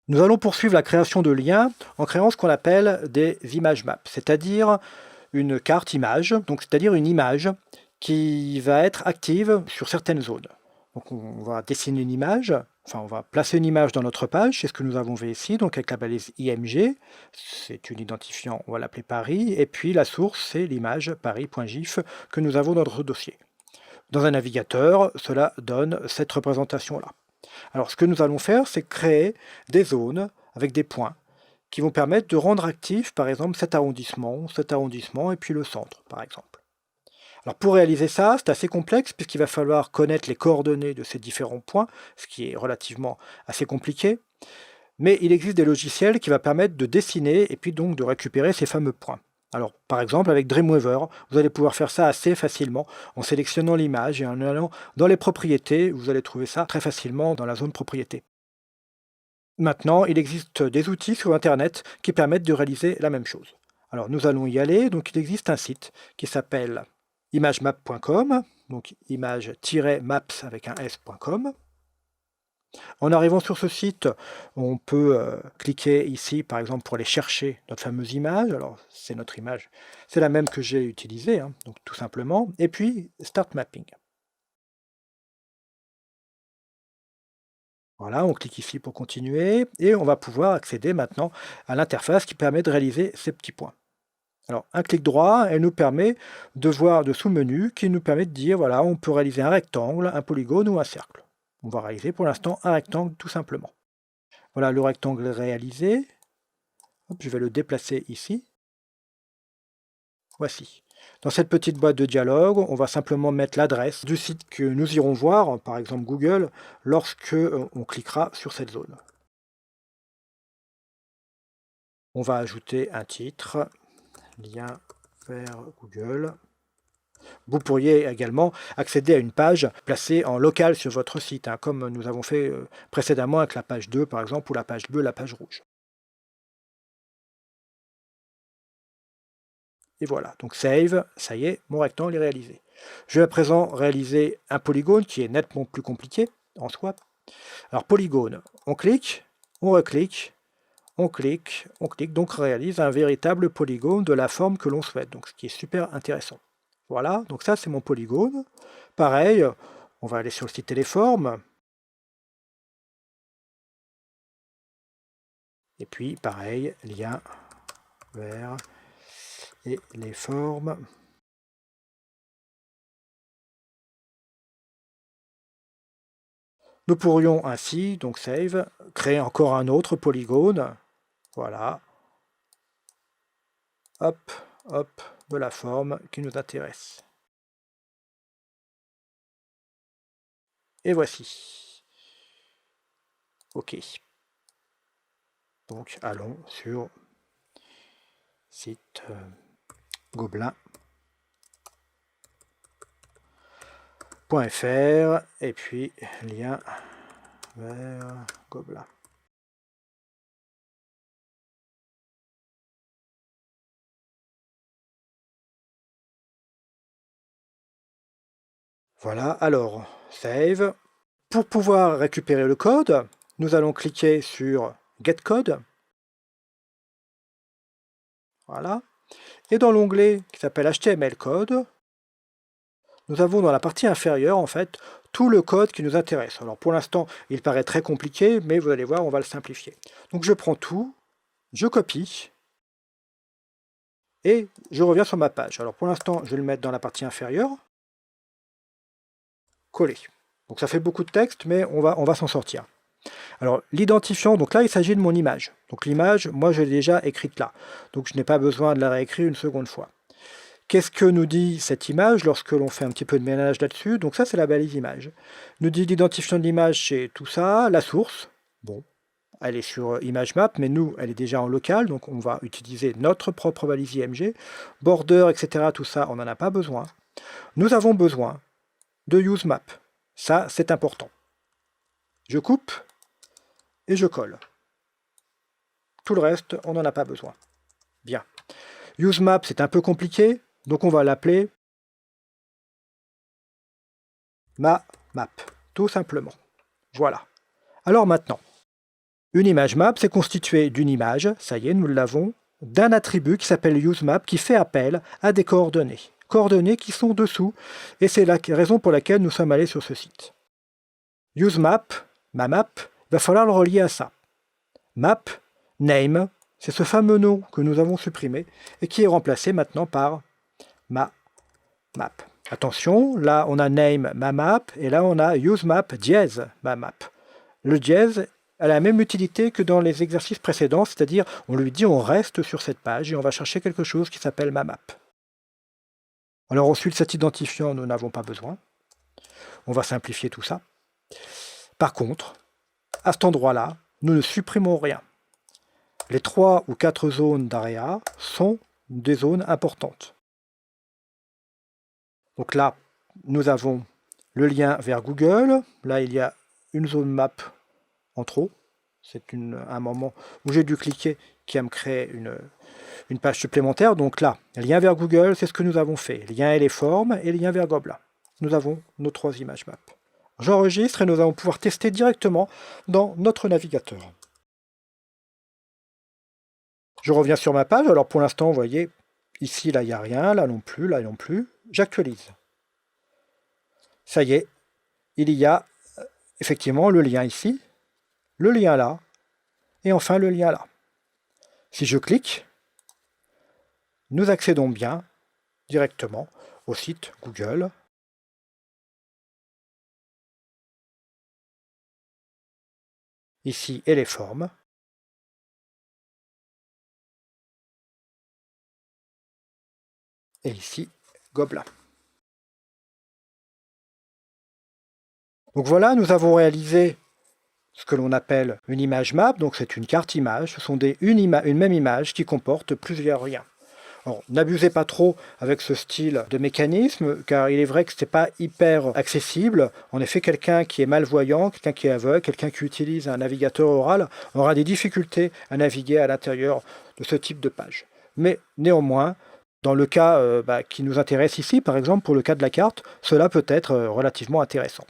Nous allons poursuivre la création de liens en créant ce qu'on appelle des images maps, c'est-à-dire une carte image, donc c'est-à-dire une image qui va être active sur certaines zones. Donc on va dessiner une image, enfin on va placer une image dans notre page, c'est ce que nous avons fait ici, donc avec la balise IMG, c'est une identifiant, on va l'appeler Paris, et puis la source c'est l'image paris.gif que nous avons dans notre dossier. Dans un navigateur, cela donne cette représentation-là. Alors ce que nous allons faire, c'est créer des zones avec des points qui vont permettre de rendre actif, par exemple, cet arrondissement, et puis le centre, par exemple. Alors pour réaliser ça, c'est assez complexe puisqu'il va falloir connaître les coordonnées de ces différents points, ce qui est relativement assez compliqué, mais il existe des logiciels qui vont permettre de dessiner et puis donc de récupérer ces fameux points. Alors par exemple avec Dreamweaver, vous allez pouvoir faire ça assez facilement en sélectionnant l'image et en allant dans les propriétés, vous allez trouver ça très facilement dans la zone propriété. Maintenant, il existe des outils sur Internet qui permettent de réaliser la même chose. Alors nous allons y aller, donc il existe un site qui s'appelle imagemap.com, donc image-maps avec un s.com. En arrivant sur ce site, on peut cliquer ici, par exemple, pour aller chercher notre fameuse image. Alors, c'est notre image, c'est la même que j'ai utilisée, hein, donc tout simplement. Et puis, Start Mapping. Voilà, on clique ici pour continuer, et on va pouvoir accéder maintenant à l'interface qui permet de réaliser ces petits points. Alors, un clic droit, elle nous permet de voir de sous-menu qui nous permet de dire, voilà, on peut réaliser un rectangle, un polygone ou un cercle. On va réaliser pour l'instant un rectangle tout simplement. Voilà, le rectangle est réalisé. Hop, je vais le déplacer ici. Voici. Dans cette petite boîte de dialogue, on va simplement mettre l'adresse du site que nous irons voir, par exemple Google, lorsque on cliquera sur cette zone. On va ajouter un titre, lien vers Google. Vous pourriez également accéder à une page placée en local sur votre site, hein, comme nous avons fait précédemment avec la page 2 par exemple, ou la page bleue, la page rouge. Et voilà, donc save, ça y est, mon rectangle est réalisé. Je vais à présent réaliser un polygone qui est nettement plus compliqué en soi. Alors polygone, on clique, on reclique, on clique, on clique, donc on réalise un véritable polygone de la forme que l'on souhaite, donc ce qui est super intéressant. Voilà, donc ça c'est mon polygone. Pareil, on va aller sur le site Téléforme. Et puis pareil, lien vers et les formes. Nous pourrions ainsi, donc save, créer encore un autre polygone. Voilà. Hop, hop, de la forme qui nous intéresse. Et voici. OK. Donc allons sur site gobelin.fr et puis lien vers Gobelin. Voilà, alors save. Pour pouvoir récupérer le code, nous allons cliquer sur Get Code. Voilà. Et dans l'onglet qui s'appelle HTML Code, nous avons dans la partie inférieure, en fait, tout le code qui nous intéresse. Alors pour l'instant, il paraît très compliqué, mais vous allez voir, on va le simplifier. Donc je prends tout, je copie, et je reviens sur ma page. Alors pour l'instant, je vais le mettre dans la partie inférieure, coller. Donc ça fait beaucoup de texte, mais on va s'en sortir. Alors l'identifiant, donc là il s'agit de mon image. Donc l'image, moi je l'ai déjà écrite là. Donc je n'ai pas besoin de la réécrire une seconde fois. Qu'est-ce que nous dit cette image lorsque l'on fait un petit peu de ménage là-dessus? Donc ça c'est la balise image. Nous dit l'identifiant de l'image, c'est tout ça, la source. Bon, elle est sur ImageMap, mais nous, elle est déjà en local, donc on va utiliser notre propre balise IMG. Border, etc., tout ça, on n'en a pas besoin. Nous avons besoin de UseMap. Ça, c'est important. Je coupe et je colle. Tout le reste, on n'en a pas besoin. Bien. UseMap, c'est un peu compliqué, donc on va l'appeler ma map, tout simplement. Voilà. Alors maintenant, Une image map, c'est constitué d'une image, ça y est, nous l'avons, d'un attribut qui s'appelle useMap, qui fait appel à des coordonnées. Coordonnées qui sont dessous, et c'est la raison pour laquelle nous sommes allés sur ce site. useMap, ma map, il va falloir le relier à ça. Map, name, c'est ce fameux nom que nous avons supprimé, et qui est remplacé maintenant par ma map. Attention, là on a name ma map, et là on a useMap dièse ma map. Le dièse a la même utilité que dans les exercices précédents, c'est-à-dire on lui dit on reste sur cette page et on va chercher quelque chose qui s'appelle ma map. Alors ensuite cet identifiant nous n'avons pas besoin. On va simplifier tout ça. Par contre, à cet endroit-là, nous ne supprimons rien. Les 3 ou 4 zones d'AREA sont des zones importantes. Donc là, nous avons le lien vers Google. Là, il y a une zone map en trop. C'est un moment où j'ai dû cliquer qui va me créer une page supplémentaire. Donc là, lien vers Google, c'est ce que nous avons fait. Lien et les formes et lien vers Gobelin. Nous avons nos 3 images map. J'enregistre et nous allons pouvoir tester directement dans notre navigateur. Je reviens sur ma page. Alors pour l'instant, vous voyez, ici, là, il n'y a rien. Là non plus, là non plus. J'actualise. Ça y est, il y a effectivement le lien ici, le lien là, et enfin le lien là. Si je clique, nous accédons bien directement au site Google. Ici, et les formes. Et ici, Gobelin. Donc voilà, nous avons réalisé ce que l'on appelle une image map, donc c'est une carte image, ce sont une même image qui comporte plusieurs liens. Alors, n'abusez pas trop avec ce style de mécanisme, car il est vrai que ce n'est pas hyper accessible. En effet, quelqu'un qui est malvoyant, quelqu'un qui est aveugle, quelqu'un qui utilise un navigateur oral aura des difficultés à naviguer à l'intérieur de ce type de page. Mais néanmoins, dans le cas qui nous intéresse ici, par exemple pour le cas de la carte, cela peut être relativement intéressant.